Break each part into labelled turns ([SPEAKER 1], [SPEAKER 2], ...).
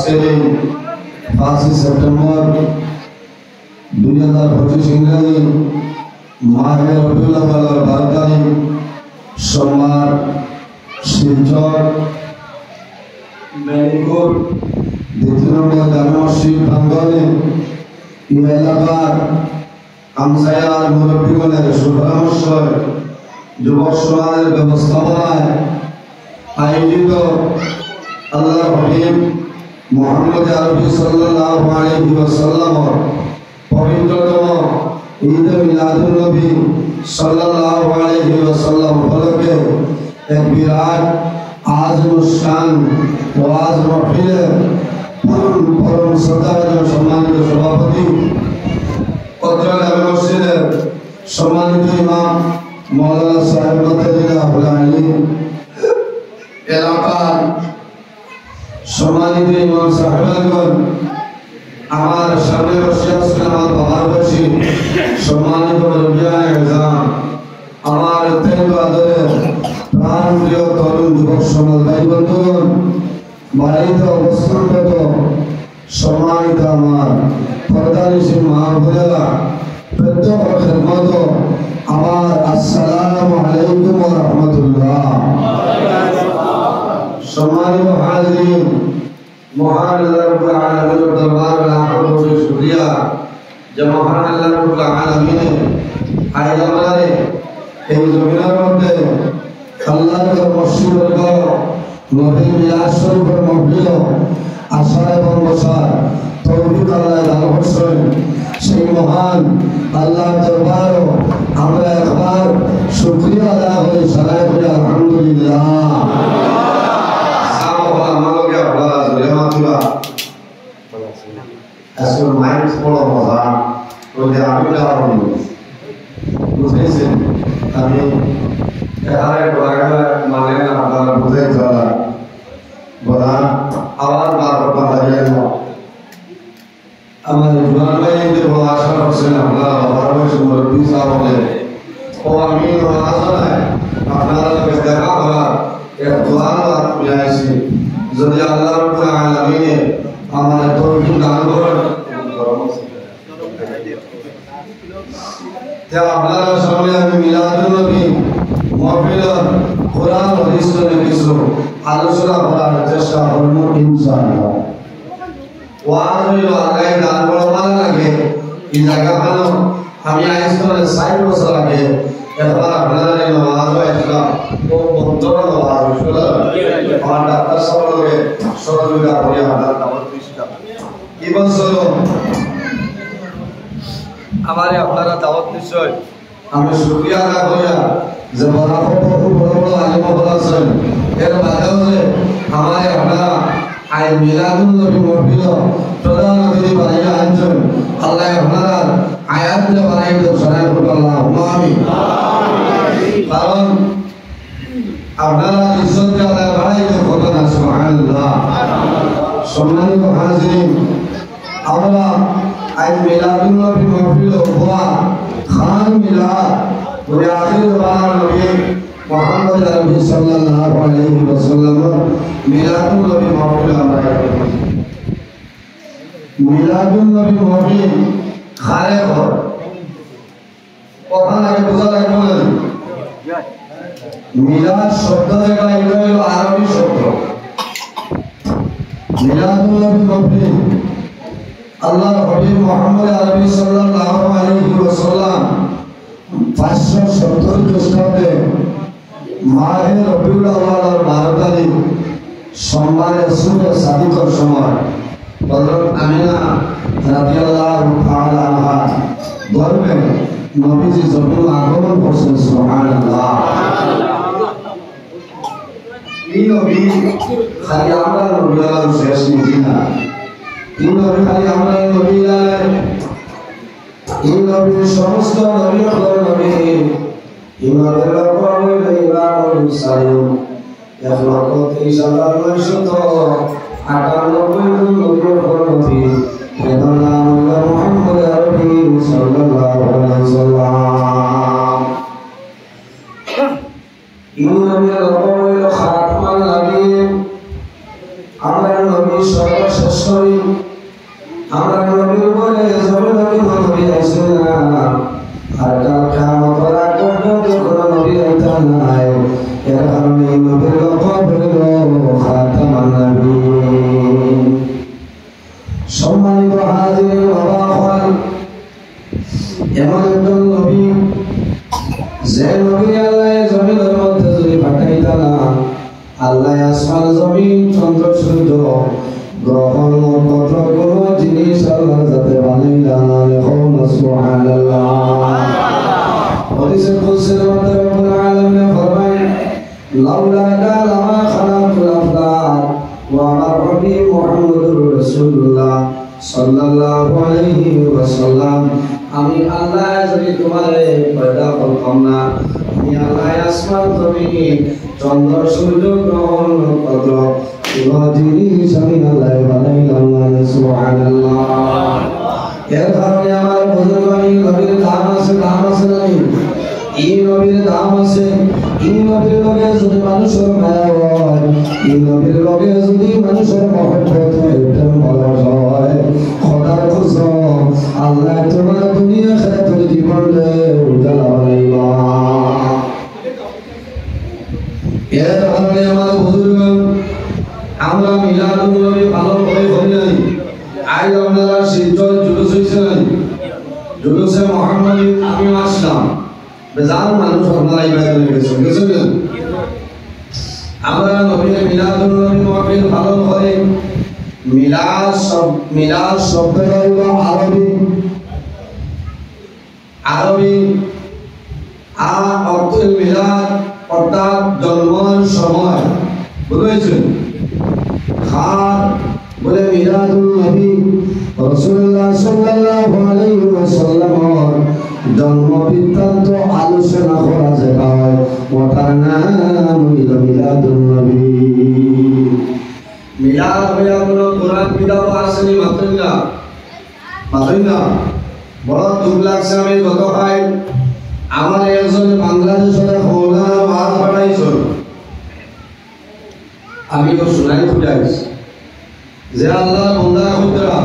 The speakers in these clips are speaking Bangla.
[SPEAKER 1] আজকের এই 5 সেপ্টেম্বর 2025 ইংরেজি মাহে রবিউল আউয়ালের 12 তারিখ সোমবার শিলচর মেদিনীপুর দ্বিতীয় জামে মসজিদ প্রাঙ্গণে এই এলাকার আমসায়ার মুরব্বীগণের সুপরামর্শ যুবক সমাজের ব্যবস্থাপনায় আয়োজিত আল্লাহর হাবিব মুহাম্মদ আরবি সাল্লাল্লাহু আলাইহি ওয়াসাল্লাম পবিত্রতম ঈদ মিলাদুন নবী সাল্লাল্লাহু আলাইহি ওয়াসাল্লাম উপলক্ষে এক বিরাট আজ অনুষ্ঠান ওয়াজ মাহফিলের পরম শ্রদ্ধাভাজন সম্মানিত সভাপতি কদরা জামে মসজিদের সম্মানিত ইমাম মাওলানা সাহেব মাদারুল আলিম এলাকার সম্মানিত ইমাম সাহেবগণ আমার সামনে বসে আছেন আমার বাবার বয়সী সম্মানিত মুরব্বিয়ানে ইজাম আমার অত্যন্ত আদরের প্রাণ প্রিয় তরুণ যুবক সমাজ ভাই বন্ধুগণ বাড়িতে অবস্থানরত সম্মানিত আমার পর্দানিশীন মা বোনেরা প্রত্যেক খেদমত আমার আসসালামু আলাইকুম ওয়া রাহমাতুল্লাহ। সম্মানিত হাজিরিন, মহান আল্লাহ রাব্বুল আলামিনের দরবারে লাখো কোটি শুকরিয়া যে মহান আল্লাহ রাব্বুল আলামিন আজ আমাদের এই জমিনের মধ্যে আল্লাহর মসজিদের ঘর নবী মিলাদ শরীফের মাহফিল আশা এবং বসার তৌফিক আল্লাহ দান করেছেন। সেই মহান আল্লাহর দরবারে আমরা একবার শুকরিয়া আদায় করে সালাত করি আলহামদুলিল্লাহ। Asal main sekolah mahal, kalau aku dah orang bukan sih, tapi kalau keluarga mana ada bukan salah, bola awal baru pada jalan. Amal jualan ini bola asal persen, baru semua bisa boleh. Orang ini bola asal है, अपना लोग देखा बोला, एक जुआन बात बिना इसी, jadi Allah Rabbul Alamin हमारे तौफीक दान करें। क्या আপনারা সামনে আমি মিলাদুন নবী মাহফিল কোরআন ও হাদিসের কিছু আলোচনা করার চেষ্টা করব ইনশাআল্লাহ। ওয়াজ হইল আল্লাহ দান করবার লাগে এই জায়গা ভালো আমি আইস করে 60 বছর আগে একবার আপনারা ওয়াজ হয়েছিল ও বন্ধর ওয়াজ হয়েছিল আমার ডাক্তার সাহেবকে সহযোগিতা করে আমরা দাওয়াত দিয়েছিলাম। কি বলছো আমারে আপনারা দাওয়াত দিছেন, আমি শুকরিয়া আদা করি যে বরাবর বড় বড় আলেম বলেছেন এর বাদেও যে আমারে আপনারা আই মিলাদুন নবী মাহফিল প্রধান অতিথি বানাইয়া আনছেন। আল্লাহ আপনারা আয়াত দিয়ে বানাই দেন সরাই করুন আল্লাহুম্মা আমিন। কারণ আপনারা ইজ্জত দিয়ে আল্লাহ বানাই দেন করুন সুবহানাল্লাহ। সম্মানিত হাজিরিন, আমরা আই মিলাদুন নবী মাহফিল হুয়া খান মিলাদ ওই আখির বার নবী মুহাম্মদ আরবি সাল্লাল্লাহু আলাইহি ওয়াসাল্লাম মিলাদুন নবী মাহফিল আমরা করি। মিলাদুন নবী মাহফিল খারে ঘর কথা লাগে বোঝা লাগবে না। মিলাদ শব্দ থেকে এলো আরবি শব্দ। মিলাদুন নবী মাহফিল আল্লাহর হাবিব মুহাম্মদ আরবি সাল্লাল্লাহু আলাইহি ওয়াসাল্লাম 570 খ্রিস্টাব্দে মাহে রবিউল আউয়ালের 12 তারিখ সোমবারে সূর্য সাদিকর সময় হযরত আমিনা রাদিয়াল্লাহু তাআলা আনহা গর্ভে নবীজি যখন আগমন করছেন সুবহানাল্লাহ। এই নবী খালি আমরা নবী আল্লাহর শেষ নবী না, এই নবী খালি আমরা নবী না, এই নবী সমস্ত নবী হলো নবী। এই নবীর লক্ষ্য হইল ইমামুল মুরসালিন 1,59,998 নবীর পরবর্তী এর নাম হলো মুহাম্মদ আরবি সাল্লাল্লাহু আলাইহি ওয়াসাল্লাম। এই নবীর লক্ষ্য হইল খাতমুন নবী, আমরা নবী সর্বশেষ এর কারণে নবীর লকব হলো খাতামান নবীয়্যিন। সম্মানিত হাজির বাবা হল এমন একজন নবী যে নবী আল্লাহ জমিনের মধ্যে যদি পাঠাইতা না আল্লাহ আসমান জমিন চন্দ্র সূর্য গ্রহ নক্ষত্র কোন জিনিস আল্লাহ যাতে বানাইলা না এখন সুবহানাল্লাহ। হাদিসে কুদসির মধ্যে রব্বুল আলামিন ফরমায় লাউলা কালামা খালাকুল আফলাক ওয়া মারবি মুহাম্মাদুর রাসূলুল্লাহ সাল্লাল্লাহু আলাইহি ওয়াসাল্লাম আমি আল্লাহ যদি তোমারে পয়দা করতাম না আমি আল্লাহ আসমান জমিন চন্দ্র সূর্য গ্রহ নক্ষত্র কোন জিনিস আমি আল্লাহ বানাইলাম না সুবহানাল্লাহ। এর কারণে আমার বুজুর্গ নবীর দাম আছে নাই এই নবীর দাম আছে। এই নবীর লগে যদি মানুষের মায়া হয় এই নবীর লগে যদি মানুষের মহব্বত হয় প্রেম ভালোবাসা হয় খোদার কসম আল্লাহ তোমার দুনিয়া খেলার জীবনে উজালা বানাইবা। এর কারণে আমার বুজুর্গ আমরা মিলাদুন নবী পালন করে করি নাই। আজ আপনারা শিলচর জুলুস হয়েছে নাই জুলুসে মুহাম্মাদি আমি আসলাম বেজান মানুষ আপনারা ইবাদত করেছেন গেছেন। আমরা নবীর মিলাদুন নবী মাহফিল পালন করে মিলাদ শব্দটা হলো আরবি অর্থ মিলাদ অর্থাৎ জন্মের সময় বুঝেছেন। খার বলে মিলাদুন নবী রাসূলুল্লাহ সাল্লাল্লাহু আলাইহি ওয়াসাল্লামের জন্ম বৃত্তান্ত আলোচনা করা যায় ওটার নাম হলো মিলাদুন নবী। মিলাদ হইয়া কোনো কোরআন বিদাও আসেনি মাত্রই না বড় দুঃখ লাগছে। আমি গত ভাই আমার একজন বাংলাদেশের মৌলানা ওয়াজ পাঠাইছিল আমি তো শুনাই ফুটাইছি যে আল্লাহ বান্দা খুদরা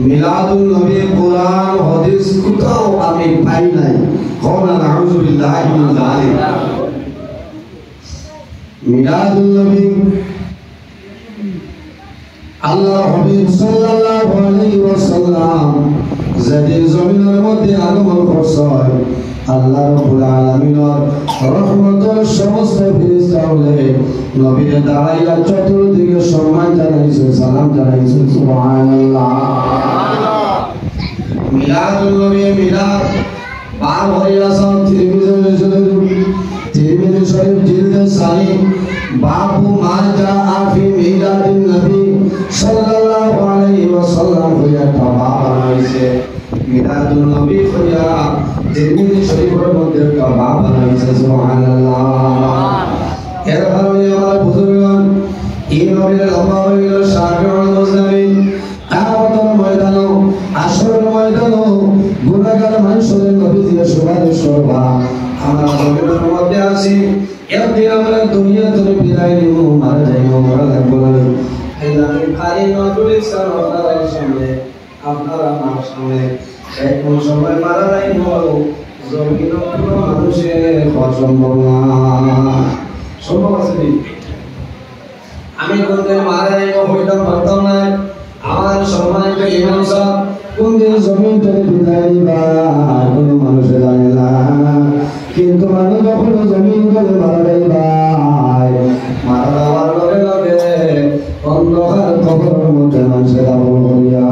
[SPEAKER 1] মিলাদুন নবী কোরআন হাদিস কোথাও আমি পাই নাই। কোনা নাউযু বিল্লাহি মিন যালিক। মিলাদুন নবী আল্লাহ হাবিব সাল্লাল্লাহু আলাইহি ওয়াসাল্লাম যেদিন জমিনের মধ্যে আগমন করছেন আল্লাহ রাব্বুল আলামিনের রহমতের সমস্ত ফেরেশতাগুলো নবীর দাঁড়াইয়া চতুর্দিকে সম্মান জানাইছে সালাম জানাইছে সুবহানাল্লাহ। মিলাদুন নবী মিলাদ পার হইয়া সব তিরমিজি শরীফ জিলদে সানি বাবু মা জাআ ফি মিলাদিন নবী সাল্লাল্লাহু আলাইহি ওয়াসাল্লাম হইয়া তাবা বানাইছে মিলাদুন নবী হইয়া তিরমিজি শরীফের মধ্যে তাবা বানাইছে সুবহানাল্লাহ। এর কারণে আমার বুজুর্গগণ এই নবীর লম্বা হইল শাফিউল মুসলিমিন কিয়ামতের ময়দানে আসরের ময়দানে গুনাহগার মানুষের নবী দিয়ে সুপারিশ করবা। আমরা জমিনের মধ্যে আছি একদিন আমরা দুনিয়া থেকে বিদায় নিব মারা যাইব মরা লাগবো না। এই আমি খালি নজরুল ইসলাম আপনার সামনে আপনার আমার সামনে কোন সময় মারা যাইব জমিনের কোনো মানুষের সম্ভব না। সম্ভব আছে আমি কোনদিন মারা যাইব হইতাম পারতাম না। আমার সম্মানিত ইমাম সাহেব কোনদিন জমিন থেকে বিদায় নিবা কোনো মানুষে জানে না। কিন্তু মানুষ যখন জমিন করে মারা যাইবা মারা যাওয়ার লগে লগে অন্ধকার কবরের মধ্যে মানুষের দাফন করিয়া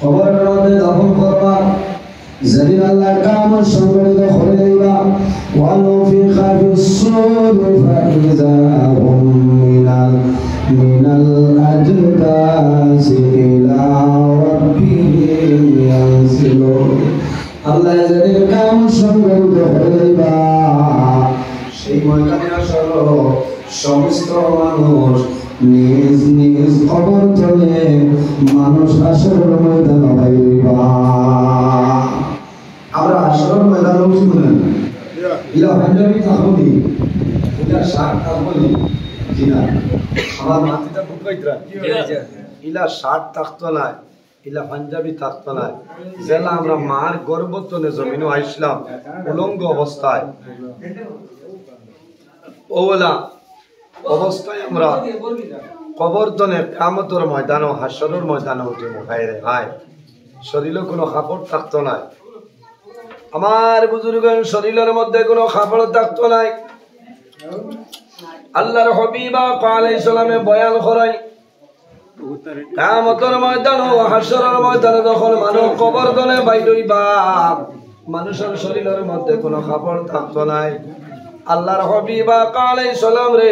[SPEAKER 1] কবরের মধ্যে দাফন করবা। যেদিন আল্লাহ কিয়ামত সংগঠিত করে দিবা ওয়ানুফিখা ফিস-সূরি ফাইযা হুম মিনাল আজদাসি ইলা রাব্বিহিম ইয়ানসিলুন। আল্লাহ যেদিন কিয়ামত সংগঠিত করে দিবা সেই ময়দানে আসলো সমস্ত মানুষ নিজ নিজ কবর থেকে মানুষ আসরের ময়দানে বাইরিবা। আমরা আসরের ময়দানে উঠি না ইলা পাঞ্জাবি থাকবি ইলা শার্ট থাকবি জিনা আমার মাটিটা ঢুকাইতরা ইলা শার্ট থাকতো না ইলা পাঞ্জাবি থাকতো না জেলা আমরা মার গর্ভতনে জমিনও আইসলাম উলঙ্গ অবস্থায় ওলা অবস্থায় আমরা কবরতনে কিয়ামতের ময়দান ও হাসরের ময়দানে উঠে মুখাইরে হায় শরীরে কোনো কাপড় থাকতো না আমার বুজুর্গের শরীরের মধ্যে কোনো কাপড় থাকতো না আল্লাহর হাবিব আলাইহিস সালামে বয়ান করাই কিয়ামতের ময়দান ও হাসরের ময়দানে যখন মানুষ কবরতনে বাইর হইবা মানুষের শরীরের মধ্যে কোনো কাপড় থাকতো না আল্লাহর হাবিব আলাইহিস সালাম রে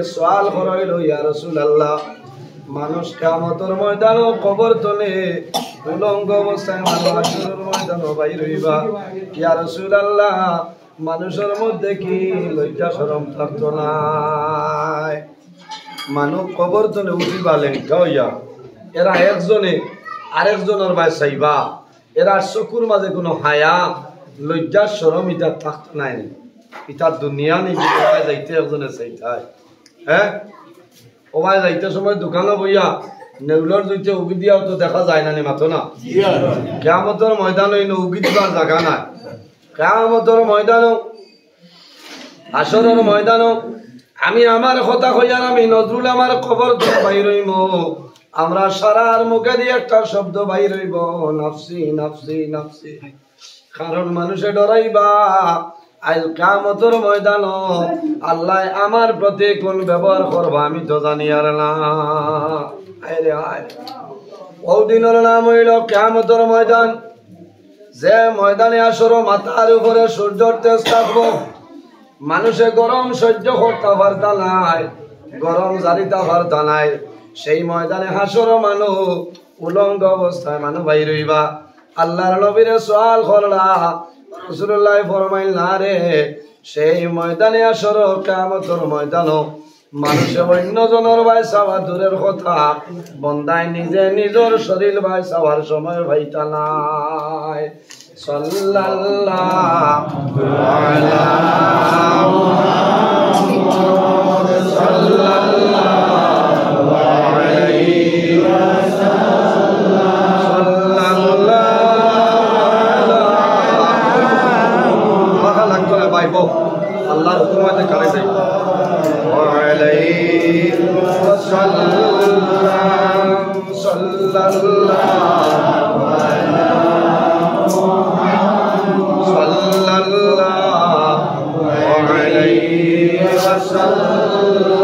[SPEAKER 1] সওয়াল করাইল ইয়া রাসূলুল্লাহ মানুষ কিয়ামতের ময়দান ও কবরতনে উলঙ্গ অবস্থায় মানুষ হাসরের ময়দানে বাইর হইবা ইয়া রাসূলুল্লাহ মানুষের মধ্যে কি লজ্জা শরম থাকতো না মানুষ কবরতনে উঠিবা লেঙ্কা হইয়া এরা একজনে আরেকজনের ভাই চাইবা এরা চকুর মাঝে কোনো হায়া লজ্জা শরম ইটা থাকতো নাই ইটার দুনিয়া নেই যাইতে একজনে চাইতায় হ্যাঁ ওবাই যাইতে সময় দোকানে বইয়া নেউলর জুইতে উগি দিয়াও তো দেখা যায় না নি মাথো না কিয়ামতের ময়দানে উগি দিবার জায়গা নাই কিয়ামতের ময়দান হাসরের ময়দান আমি আমার কথা কইয়ার আমি নজরুল আমার কবর থেকে বাইর হইব আমরা সারার মুখে দিয়ে একটা শব্দ বাইর হইব নাফসি নাফসি নাফসি কারণ মানুষে ডরাইবা আজ কিয়ামতের ময়দান আল্লাহ আমার প্রতি কোন ব্যবহার করবা আমি তো জানি আর না আরে আয় ও দিনের নাম হইল কিয়ামতের ময়দান যে ময়দানে আসর মাথার উপরে সূর্যের তেজ থাকবো মানুষে গরম সহ্য করতে পারতা নাই গরম জারিতা পারতা নাই সেই ময়দানে হাসর মানুষ উলঙ্গ অবস্থায় মানুষ বাইর হইবা আল্লাহর নবীরে সওয়াল করলা রাসূলুল্লাহ ফরমাইল না রে সেই ময়দানে আসর কিয়ামতের ময়দান মানুষে অন্যজনের ভাই চাওয়া দূরের কথা বন্দায় নিজে নিজের শরীর ভাই চাওয়ার সময় ভাইতা নাই সাল্লাল্লাহু আলা মুহাম্মাদ সাল্লাল্লাহু আলাইহি ওয়াসাল্লাম সাল্লাল্লাহু আলা লাগতো না ভাই বল আল্লাহর হুকুমতে করে যাই وعليه وسلم صلى الله على محمد صلى الله عليه وسلم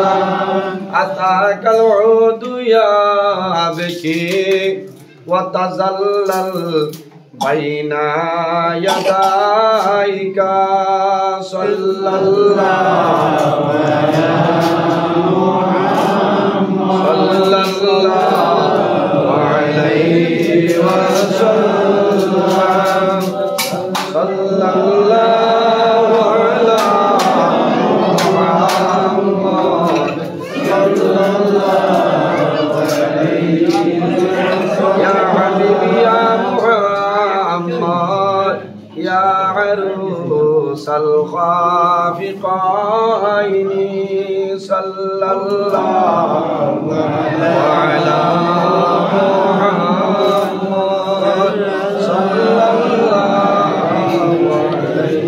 [SPEAKER 1] أتاك العود يا بكي وتزلل بين يديك صلى الله على محمد صلى الله عليه وسلم صلى الله على محمد صلى الله عليه وسلم يا حبيبي يا محمد يا عروس الخافقين صلى الله على محمد صلى الله عليه وسلم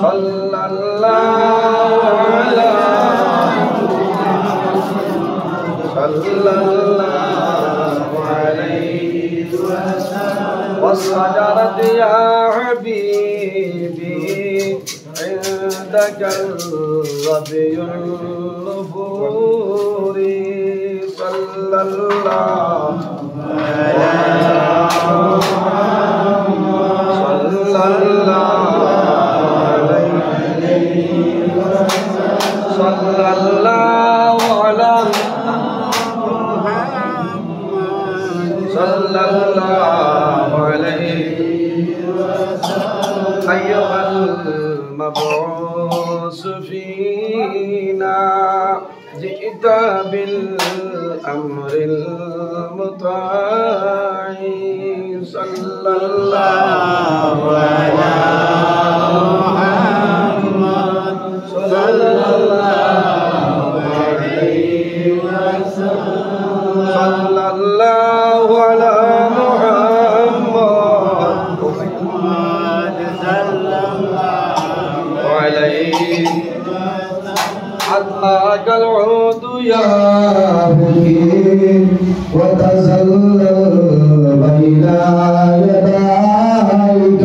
[SPEAKER 1] صلى الله على صلى الله عليه وسلم والصدرة يا حبيبي عندك الربي النفور صلى الله على محمد صلى الله عليه وسلم صلى الله على صلى الله عليه وسلم أيها المبعوث فينا جئت بالأمر المطاع صلى الله على محمد صلى الله عليه وسلم صلى الله جاءك العود يا
[SPEAKER 2] بكي وتزلل بين يديك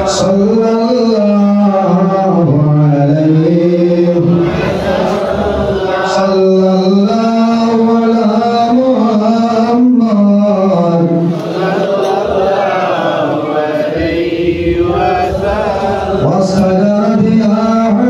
[SPEAKER 2] صلى الله عليه صلى الله على محمد وسلم